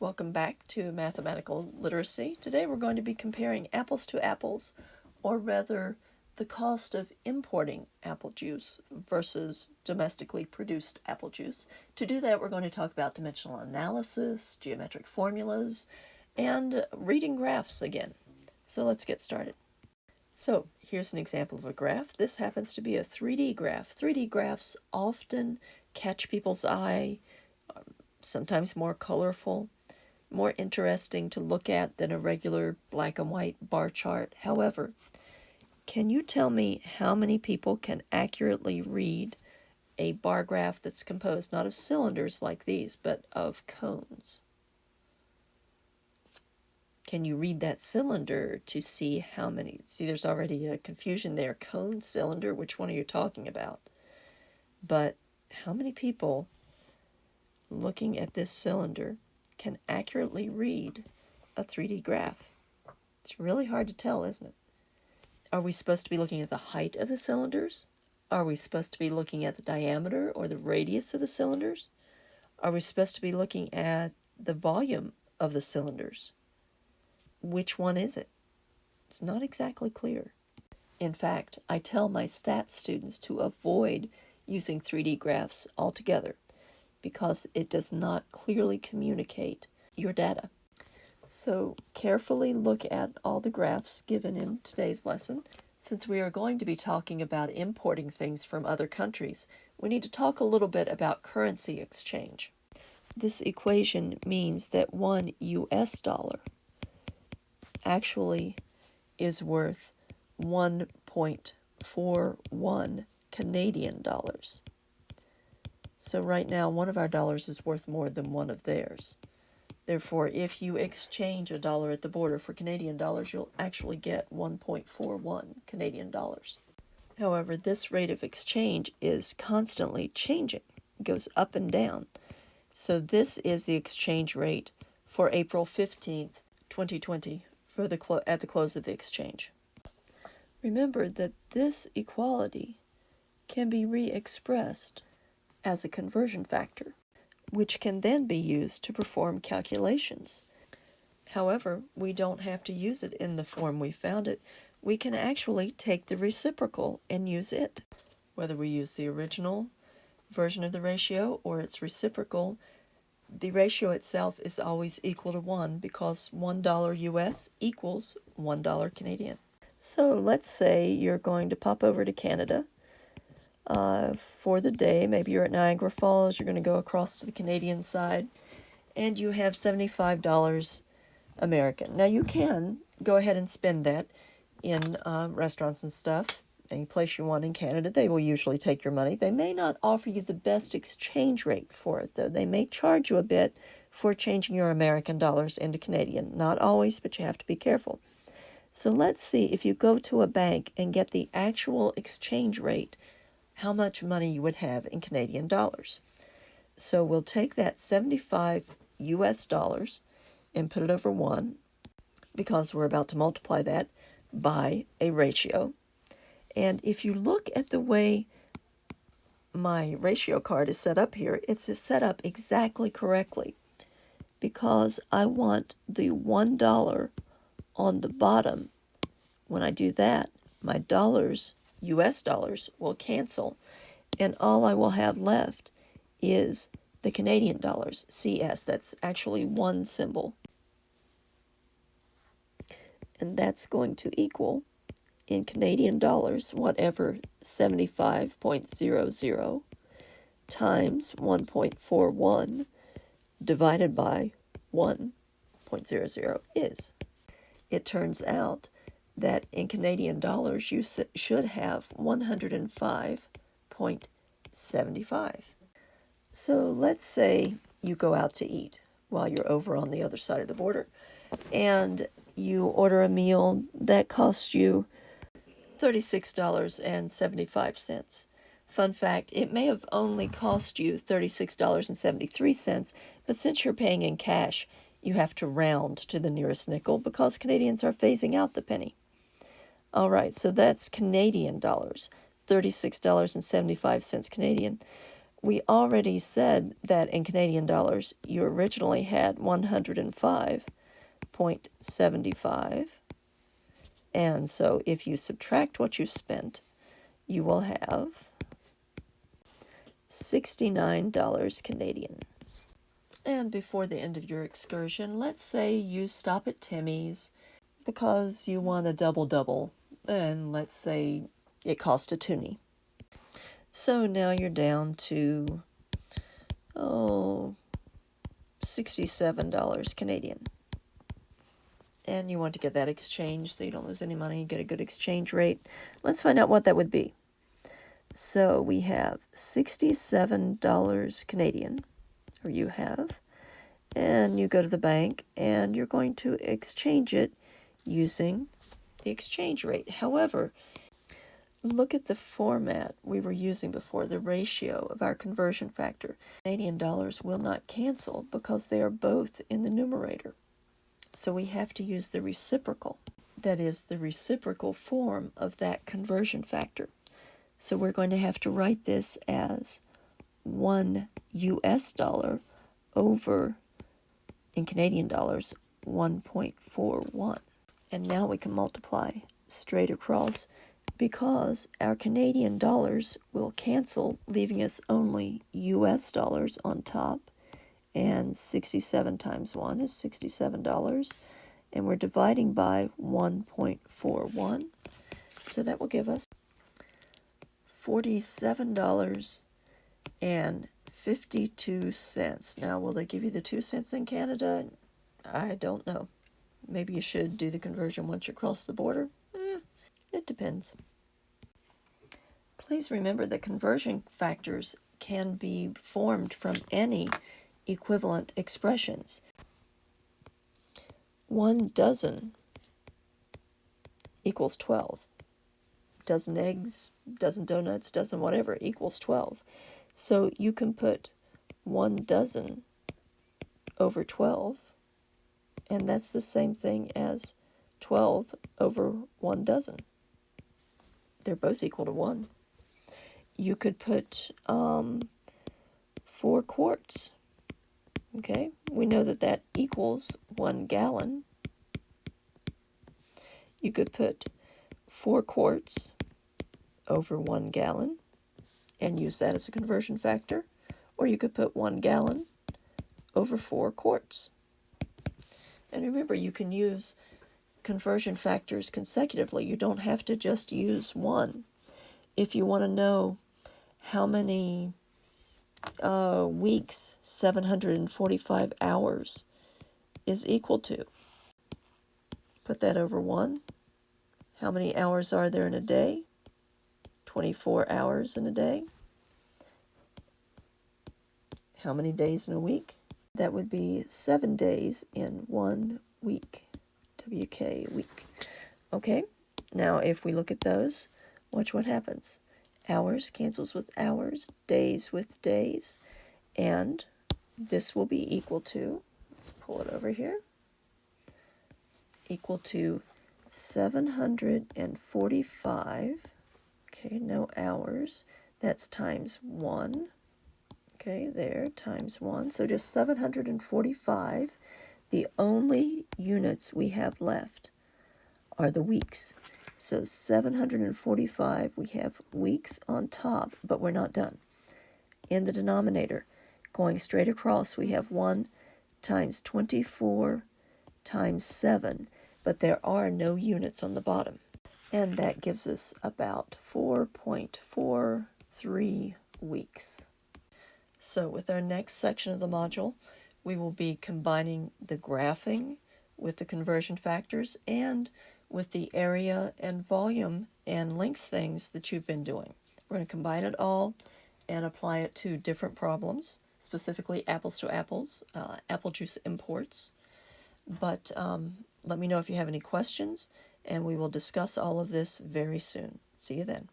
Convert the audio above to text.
Welcome back to Mathematical Literacy. Today we're going to be comparing apples to apples, or rather the cost of importing apple juice versus domestically produced apple juice. To do that, we're going to talk about dimensional analysis, geometric formulas, and reading graphs again. So let's get started. So here's an example of a graph. This happens to be a 3D graph. 3D graphs often catch people's eye, sometimes more colorful, more interesting to look at than a regular black and white bar chart. However, can you tell me how many people can accurately read a bar graph that's composed not of cylinders like these, but of cones? Can you read that cylinder to see how many? See, there's already a confusion there. Cone, cylinder, which one are you talking about? But how many people looking at this cylinder can accurately read a 3D graph? It's really hard to tell, isn't it? Are we supposed to be looking at the height of the cylinders? Are we supposed to be looking at the diameter or the radius of the cylinders? Are we supposed to be looking at the volume of the cylinders? Which one is it? It's not exactly clear. In fact, I tell my stats students to avoid using 3D graphs altogether because it does not clearly communicate your data. So carefully look at all the graphs given in today's lesson. Since we are going to be talking about importing things from other countries, we need to talk a little bit about currency exchange. This equation means that one US dollar actually is worth 1.41 Canadian dollars. So right now, one of our dollars is worth more than one of theirs. Therefore, if you exchange a dollar at the border for Canadian dollars, you'll actually get 1.41 Canadian dollars. However, this rate of exchange is constantly changing. It goes up and down. So this is the exchange rate for April 15th, 2020, at the close of the exchange. Remember that this equality can be re-expressed as a conversion factor, which can then be used to perform calculations. However, we don't have to use it in the form we found it. We can actually take the reciprocal and use it. Whether we use the original version of the ratio or its reciprocal, the ratio itself is always equal to 1 because $1 US equals $1 Canadian. So let's say you're going to pop over to Canada for the day. Maybe you're at Niagara Falls, you're going to go across to the Canadian side, and you have $75 American. Now you can go ahead and spend that in restaurants and stuff, any place you want in Canada. They will usually take your money. They may not offer you the best exchange rate for it, though. They may charge you a bit for changing your American dollars into Canadian. Not always, but you have to be careful. So let's see, if you go to a bank and get the actual exchange rate, how much money you would have in Canadian dollars. So we'll take that 75 US dollars and put it over 1, because we're about to multiply that by a ratio. And if you look at the way my ratio card is set up here, it's set up exactly correctly, because I want the $1 on the bottom. When I do that, my dollars, US dollars, will cancel, and all I will have left is the Canadian dollars, CS. That's actually one symbol. And that's going to equal, in Canadian dollars, whatever 75.00 times 1.41 divided by 1.00 is. It turns out that in Canadian dollars you should have 105.75. So let's say you go out to eat while you're over on the other side of the border, and you order a meal that costs you $36.75. Fun fact, it may have only cost you $36.73, but since you're paying in cash, you have to round to the nearest nickel because Canadians are phasing out the penny. All right, so that's Canadian dollars, $36.75 Canadian. We already said that in Canadian dollars, you originally had 105.75. And so if you subtract what you spent, you will have $69 Canadian. And before the end of your excursion, let's say you stop at Timmy's because you want a double-double, and let's say it cost a toonie. So now you're down to, $67 Canadian. And you want to get that exchange so you don't lose any money, get a good exchange rate. Let's find out what that would be. So we have $67 Canadian, or you have, and you go to the bank and you're going to exchange it using the exchange rate. However, look at the format we were using before, the ratio of our conversion factor. Canadian dollars will not cancel because they are both in the numerator. So we have to use the reciprocal. That is the reciprocal form of that conversion factor. So we're going to have to write this as 1 US dollar over, in Canadian dollars, 1.41. And now we can multiply straight across because our Canadian dollars will cancel, leaving us only US dollars on top. And 67 times 1 is $67. And we're dividing by 1.41. So that will give us $47.52. Now, will they give you the 2 cents in Canada? I don't know. Maybe you should do the conversion once you cross the border. It depends. Please remember that conversion factors can be formed from any equivalent expressions. 1 dozen equals 12. Dozen eggs, dozen donuts, dozen whatever equals 12. So you can put 1 dozen over 12, and that's the same thing as 12 over 1 dozen. They're both equal to 1. You could put 4 quarts. Okay, we know that that equals 1 gallon. You could put 4 quarts over 1 gallon and use that as a conversion factor, or you could put 1 gallon over 4 quarts. And remember, you can use conversion factors consecutively. You don't have to just use one. If you want to know how many weeks 745 hours is equal to, put that over 1. How many hours are there in a day? 24 hours in a day. How many days in a week? That would be 7 days in 1 week. WK, week. Okay, now if we look at those, watch what happens. Hours cancels with hours, days with days, and this will be equal to, let's pull it over here, equal to 745, okay, no hours, that's times 1, okay, there, times 1, so just 745. The only units we have left are the weeks. So 745, we have weeks on top, but we're not done. In the denominator, going straight across, we have 1 times 24 times 7, but there are no units on the bottom. And that gives us about 4.43 weeks. So with our next section of the module, we will be combining the graphing with the conversion factors and with the area and volume and length things that you've been doing. We're going to combine it all and apply it to different problems, specifically apples to apples, apple juice imports. But let me know if you have any questions, and we will discuss all of this very soon. See you then.